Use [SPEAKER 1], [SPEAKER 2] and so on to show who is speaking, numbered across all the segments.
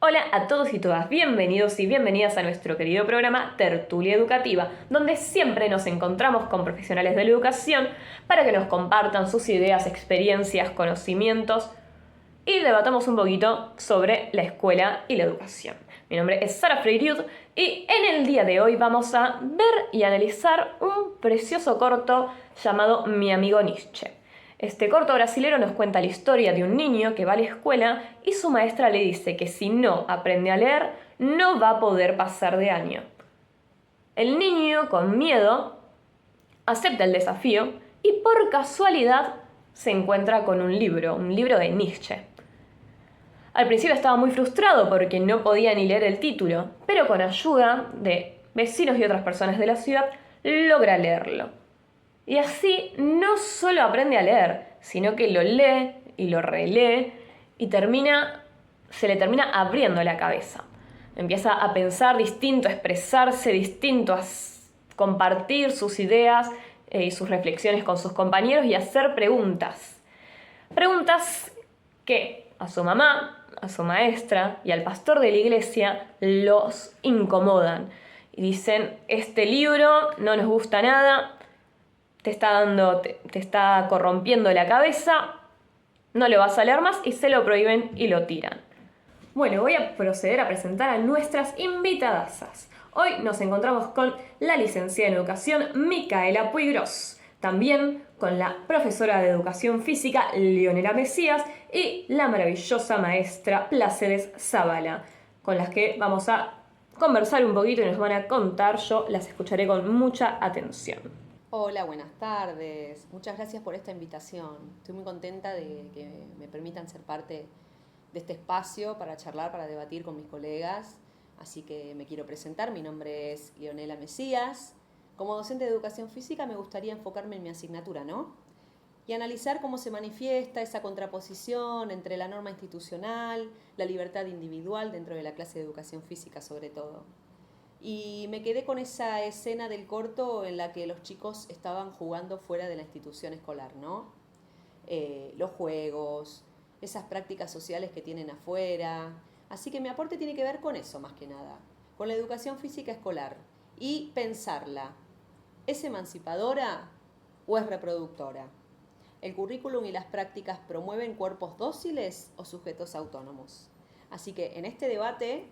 [SPEAKER 1] Hola a todos y todas, bienvenidos y bienvenidas a nuestro querido programa Tertulia Educativa, donde siempre nos encontramos con profesionales de la educación para que nos compartan sus ideas, experiencias, conocimientos y debatamos un poquito sobre la escuela y la educación. Mi nombre es Sara Freiriud y en el día de hoy vamos a ver y analizar un precioso corto llamado Mi amigo Nietzsche. Este corto brasilero nos cuenta la historia de un niño que va a la escuela y su maestra le dice que si no aprende a leer, no va a poder pasar de año. El niño, con miedo, acepta el desafío y por casualidad se encuentra con un libro de Nietzsche. Al principio estaba muy frustrado porque no podía ni leer el título, pero con ayuda de vecinos y otras personas de la ciudad logra leerlo. Y así no solo aprende a leer, sino que lo lee y lo relee y se le termina abriendo la cabeza. Empieza a pensar distinto, a expresarse distinto, a compartir sus ideas y sus reflexiones con sus compañeros y a hacer preguntas. Preguntas que a su mamá, a su maestra y al pastor de la iglesia los incomodan. Y dicen, este libro no nos gusta nada, te está corrompiendo la cabeza, no lo vas a leer más y se lo prohíben y lo tiran. Bueno, voy a proceder a presentar a nuestras invitadasas. Hoy nos encontramos con la licenciada en educación Micaela Puigros, también con la profesora de educación física Leonela Mesías y la maravillosa maestra Plácedes Zavala, con las que vamos a conversar un poquito y nos van a contar, yo las escucharé con mucha atención.
[SPEAKER 2] Hola, buenas tardes. Muchas gracias por esta invitación. Estoy muy contenta de que me permitan ser parte de este espacio para charlar, para debatir con mis colegas. Así que me quiero presentar. Mi nombre es Leonela Mesías. Como docente de educación física me gustaría enfocarme en mi asignatura, ¿no? Y analizar cómo se manifiesta esa contraposición entre la norma institucional, la libertad individual dentro de la clase de educación física sobre todo. Y me quedé con esa escena del corto en la que los chicos estaban jugando fuera de la institución escolar, ¿no? Los juegos, esas prácticas sociales que tienen afuera. Así que mi aporte tiene que ver con eso más que nada, con la educación física escolar y pensarla. ¿Es emancipadora o es reproductora? ¿El currículum y las prácticas promueven cuerpos dóciles o sujetos autónomos? Así que en este debate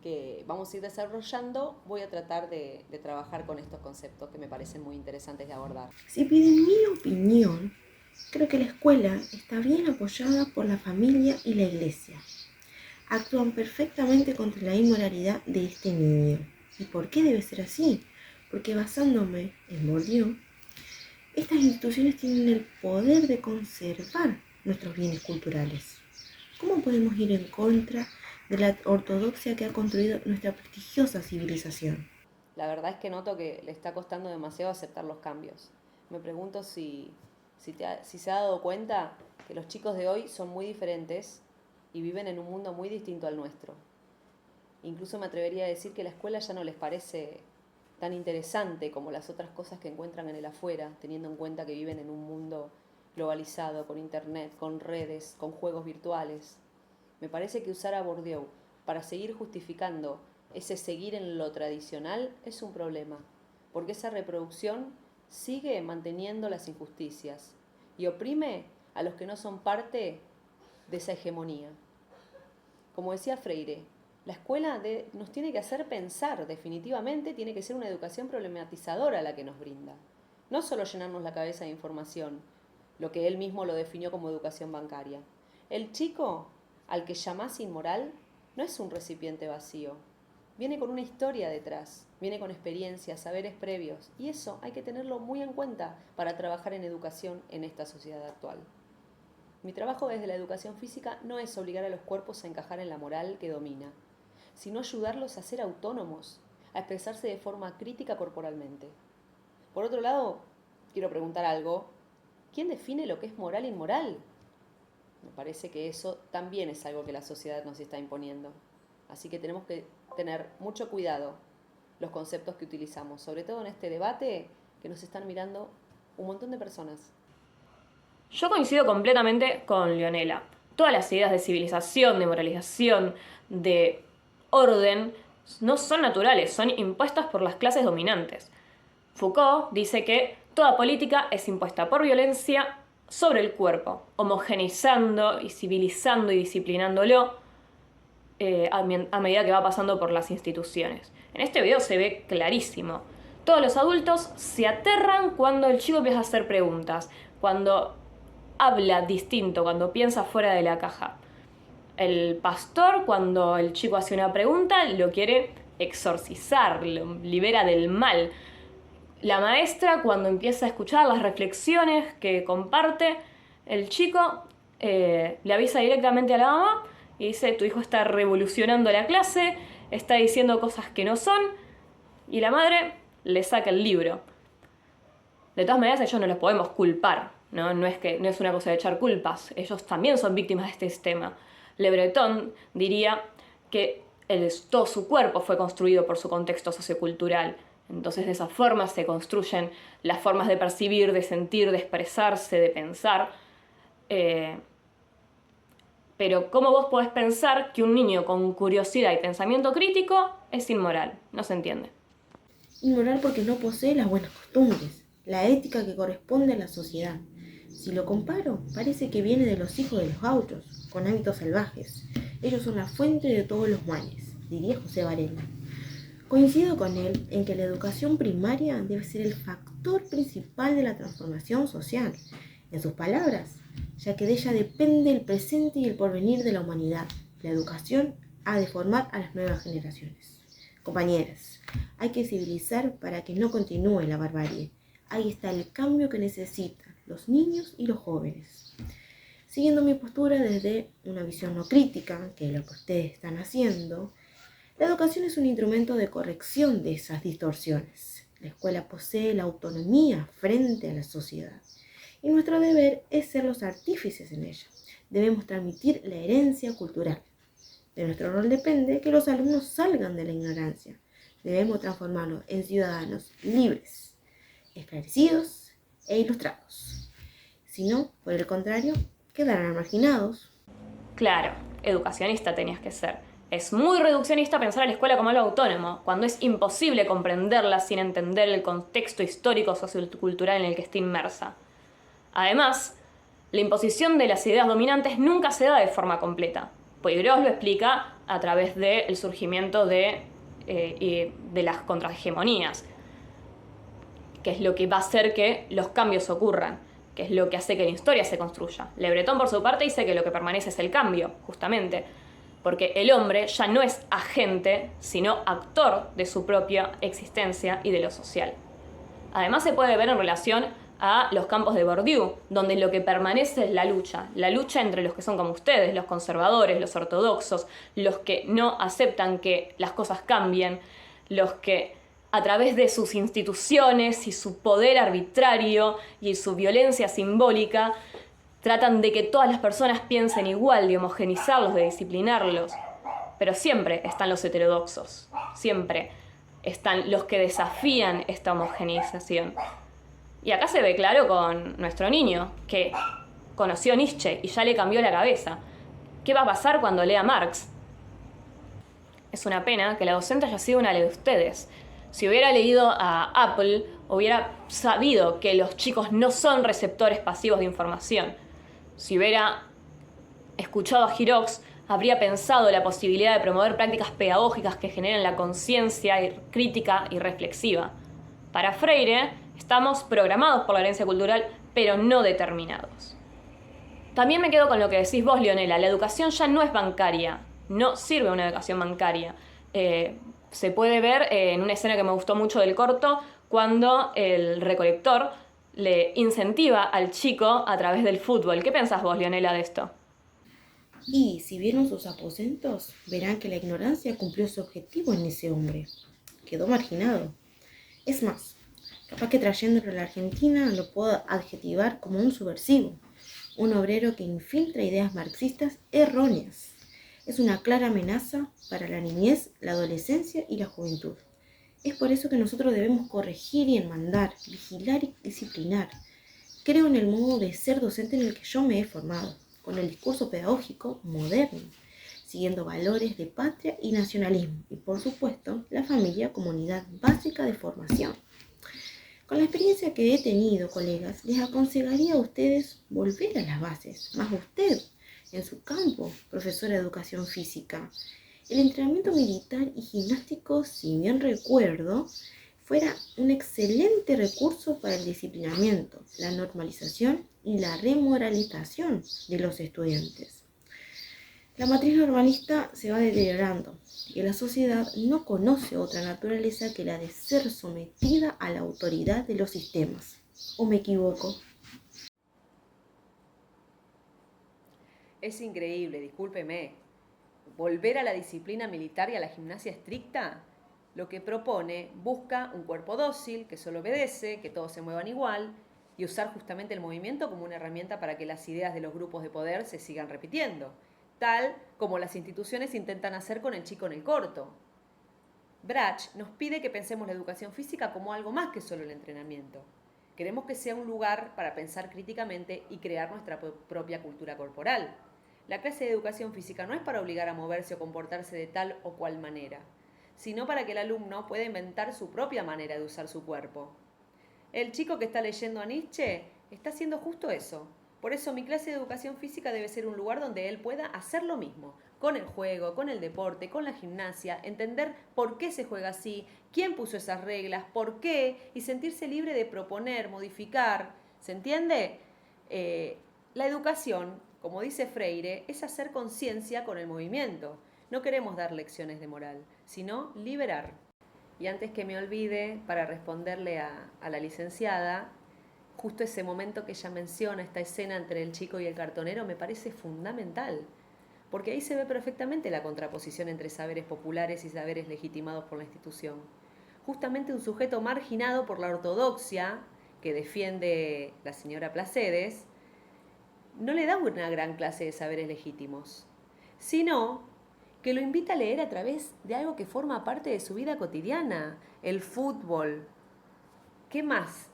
[SPEAKER 2] que vamos a ir desarrollando, voy a tratar de trabajar con estos conceptos que me parecen muy interesantes de abordar.
[SPEAKER 3] Si piden mi opinión, creo que la escuela está bien apoyada por la familia y la iglesia. Actúan perfectamente contra la inmoralidad de este niño. ¿Y por qué debe ser así? Porque basándome en Bourdieu, estas instituciones tienen el poder de conservar nuestros bienes culturales. ¿Cómo podemos ir en contra de la ortodoxia que ha construido nuestra prestigiosa civilización?
[SPEAKER 2] La verdad es que noto que le está costando demasiado aceptar los cambios. Me pregunto si se ha dado cuenta que los chicos de hoy son muy diferentes y viven en un mundo muy distinto al nuestro. Incluso me atrevería a decir que la escuela ya no les parece tan interesante como las otras cosas que encuentran en el afuera, teniendo en cuenta que viven en un mundo globalizado, con internet, con redes, con juegos virtuales. Me parece que usar a Bourdieu para seguir justificando ese seguir en lo tradicional es un problema, porque esa reproducción sigue manteniendo las injusticias y oprime a los que no son parte de esa hegemonía. Como decía Freire, la escuela nos tiene que hacer pensar, definitivamente tiene que ser una educación problematizadora la que nos brinda. No solo llenarnos la cabeza de información, lo que él mismo lo definió como educación bancaria. El chico al que llamás inmoral no es un recipiente vacío. Viene con una historia detrás, viene con experiencias, saberes previos, y eso hay que tenerlo muy en cuenta para trabajar en educación en esta sociedad actual. Mi trabajo desde la educación física no es obligar a los cuerpos a encajar en la moral que domina, sino ayudarlos a ser autónomos, a expresarse de forma crítica corporalmente. Por otro lado, quiero preguntar algo. ¿Quién define lo que es moral e inmoral? Me parece que eso también es algo que la sociedad nos está imponiendo. Así que tenemos que tener mucho cuidado los conceptos que utilizamos, sobre todo en este debate que nos están mirando un montón de personas.
[SPEAKER 1] Yo coincido completamente con Leonela. Todas las ideas de civilización, de moralización, de orden, no son naturales, son impuestas por las clases dominantes. Foucault dice que toda política es impuesta por violencia sobre el cuerpo, homogeneizando y civilizando y disciplinándolo a medida que va pasando por las instituciones. En este video se ve clarísimo. Todos los adultos se aterran cuando el chico empieza a hacer preguntas, cuando habla distinto, cuando piensa fuera de la caja. El pastor, cuando el chico hace una pregunta, lo quiere exorcizar, lo libera del mal. La maestra, cuando empieza a escuchar las reflexiones que comparte el chico, le avisa directamente a la mamá y dice: tu hijo está revolucionando la clase, está diciendo cosas que no son, y la madre le saca el libro. De todas maneras, ellos no los podemos culpar, ¿no? No es una cosa de echar culpas, ellos también son víctimas de este sistema. Le Breton diría que todo su cuerpo fue construido por su contexto sociocultural. Entonces, de esa forma se construyen las formas de percibir, de sentir, de expresarse, de pensar. Pero ¿cómo vos podés pensar que un niño con curiosidad y pensamiento crítico es inmoral? No se entiende.
[SPEAKER 3] Inmoral porque no posee las buenas costumbres, la ética que corresponde a la sociedad. Si lo comparo, parece que viene de los hijos de los gauchos, con hábitos salvajes. Ellos son la fuente de todos los males, diría José Varela. Coincido con él en que la educación primaria debe ser el factor principal de la transformación social. En sus palabras, ya que de ella depende el presente y el porvenir de la humanidad. La educación ha de formar a las nuevas generaciones. Compañeras, hay que civilizar para que no continúe la barbarie. Ahí está el cambio que necesitan los niños y los jóvenes. Siguiendo mi postura desde una visión no crítica, que es lo que ustedes están haciendo, la educación es un instrumento de corrección de esas distorsiones. La escuela posee la autonomía frente a la sociedad y nuestro deber es ser los artífices en ella. Debemos transmitir la herencia cultural. De nuestro rol depende que los alumnos salgan de la ignorancia. Debemos transformarlos en ciudadanos libres, esclarecidos e ilustrados. Si no, por el contrario, quedarán marginados.
[SPEAKER 1] Claro, educacionista tenías que ser. Es muy reduccionista pensar a la escuela como algo autónomo, cuando es imposible comprenderla sin entender el contexto histórico sociocultural en el que está inmersa. Además, la imposición de las ideas dominantes nunca se da de forma completa. Poirot lo explica a través del surgimiento de las contrahegemonías, que es lo que va a hacer que los cambios ocurran, que es lo que hace que la historia se construya. Le Breton, por su parte, dice que lo que permanece es el cambio, justamente, porque el hombre ya no es agente, sino actor de su propia existencia y de lo social. Además, se puede ver en relación a los campos de Bourdieu, donde lo que permanece es la lucha entre los que son como ustedes, los conservadores, los ortodoxos, los que no aceptan que las cosas cambien, los que a través de sus instituciones y su poder arbitrario y su violencia simbólica tratan de que todas las personas piensen igual, de homogenizarlos, de disciplinarlos. Pero siempre están los heterodoxos, siempre están los que desafían esta homogeneización. Y acá se ve claro con nuestro niño, que conoció Nietzsche y ya le cambió la cabeza. ¿Qué va a pasar cuando lea Marx? Es una pena que la docente haya sido una de ustedes. Si hubiera leído a Apple, hubiera sabido que los chicos no son receptores pasivos de información. Si hubiera escuchado a Girox, habría pensado la posibilidad de promover prácticas pedagógicas que generen la conciencia crítica y reflexiva. Para Freire, estamos programados por la herencia cultural, pero no determinados. También me quedo con lo que decís vos, Leonela. La educación ya no es bancaria. No sirve una educación bancaria. Se puede ver en una escena que me gustó mucho del corto, cuando el recolector le incentiva al chico a través del fútbol. ¿Qué pensás vos, Leonela, de esto?
[SPEAKER 3] Y si vieron sus aposentos, verán que la ignorancia cumplió su objetivo en ese hombre. Quedó marginado. Es más, capaz que trayéndolo a la Argentina lo puedo adjetivar como un subversivo, un obrero que infiltra ideas marxistas erróneas. Es una clara amenaza para la niñez, la adolescencia y la juventud. Es por eso que nosotros debemos corregir y enmendar, vigilar y disciplinar. Creo en el modo de ser docente en el que yo me he formado. con el discurso pedagógico moderno, siguiendo valores de patria y nacionalismo, y por supuesto, la familia como unidad básica de formación. Con la experiencia que he tenido, colegas, les aconsejaría a ustedes volver a las bases, más usted, en su campo, profesora de educación física. El entrenamiento militar y gimnástico, si bien recuerdo, fuera un excelente recurso para el disciplinamiento, la normalización y la remoralización de los estudiantes. La matriz normalista se va deteriorando y la sociedad no conoce otra naturaleza que la de ser sometida a la autoridad de los sistemas. ¿O me equivoco?
[SPEAKER 2] Es increíble, discúlpeme. Volver a la disciplina militar y a la gimnasia estricta, lo que propone, busca un cuerpo dócil, que solo obedece, que todos se muevan igual, y usar justamente el movimiento como una herramienta para que las ideas de los grupos de poder se sigan repitiendo, tal como las instituciones intentan hacer con el chico en el corto. Brach nos pide que pensemos la educación física como algo más que solo el entrenamiento. Queremos que sea un lugar para pensar críticamente y crear nuestra propia cultura corporal. La clase de educación física no es para obligar a moverse o comportarse de tal o cual manera, sino para que el alumno pueda inventar su propia manera de usar su cuerpo. El chico que está leyendo a Nietzsche está haciendo justo eso. Por eso mi clase de educación física debe ser un lugar donde él pueda hacer lo mismo, con el juego, con el deporte, con la gimnasia, entender por qué se juega así, quién puso esas reglas, por qué, y sentirse libre de proponer, modificar. ¿Se entiende? La educación, como dice Freire, es hacer conciencia con el movimiento. No queremos dar lecciones de moral, sino liberar. Y antes que me olvide, para responderle a la licenciada, justo ese momento que ella menciona, esta escena entre el chico y el cartonero, me parece fundamental, porque ahí se ve perfectamente la contraposición entre saberes populares y saberes legitimados por la institución. Justamente un sujeto marginado por la ortodoxia, que defiende la señora Placedes, no le da una gran clase de saberes legítimos, sino que lo invita a leer a través de algo que forma parte de su vida cotidiana, el fútbol. ¿Qué más?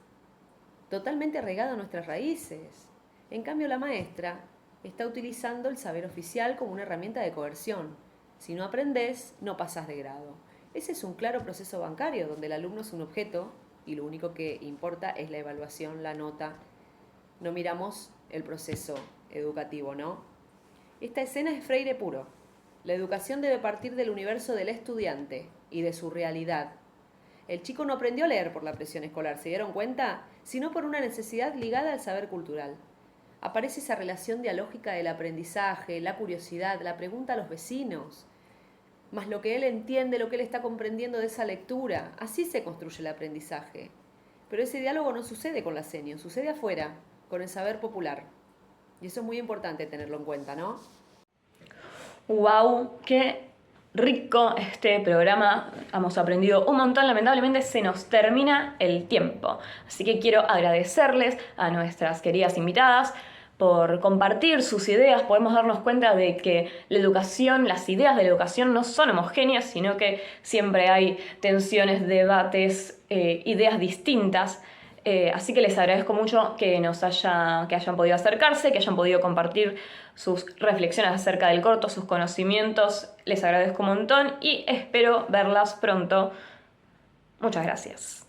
[SPEAKER 2] Totalmente arraigado a nuestras raíces. En cambio, la maestra está utilizando el saber oficial como una herramienta de coerción. Si no aprendés, no pasás de grado. Ese es un claro proceso bancario, donde el alumno es un objeto y lo único que importa es la evaluación, la nota. No miramos el proceso educativo, ¿no? Esta escena es Freire puro. La educación debe partir del universo del estudiante y de su realidad. El chico no aprendió a leer por la presión escolar, ¿se dieron cuenta? Sino por una necesidad ligada al saber cultural. Aparece esa relación dialógica del aprendizaje, la curiosidad, la pregunta a los vecinos, más lo que él entiende, lo que él está comprendiendo de esa lectura. Así se construye el aprendizaje. Pero ese diálogo no sucede con la senio, sucede afuera, con el saber popular. Y eso es muy importante tenerlo en cuenta, ¿no?
[SPEAKER 1] ¡Wow! ¡Qué rico este programa! Hemos aprendido un montón. Lamentablemente se nos termina el tiempo. Así que quiero agradecerles a nuestras queridas invitadas por compartir sus ideas. Podemos darnos cuenta de que la educación, las ideas de la educación no son homogéneas, sino que siempre hay tensiones, debates, ideas distintas. Así que les agradezco mucho que hayan podido acercarse, que hayan podido compartir sus reflexiones acerca del corto, sus conocimientos. Les agradezco un montón y espero verlas pronto. Muchas gracias.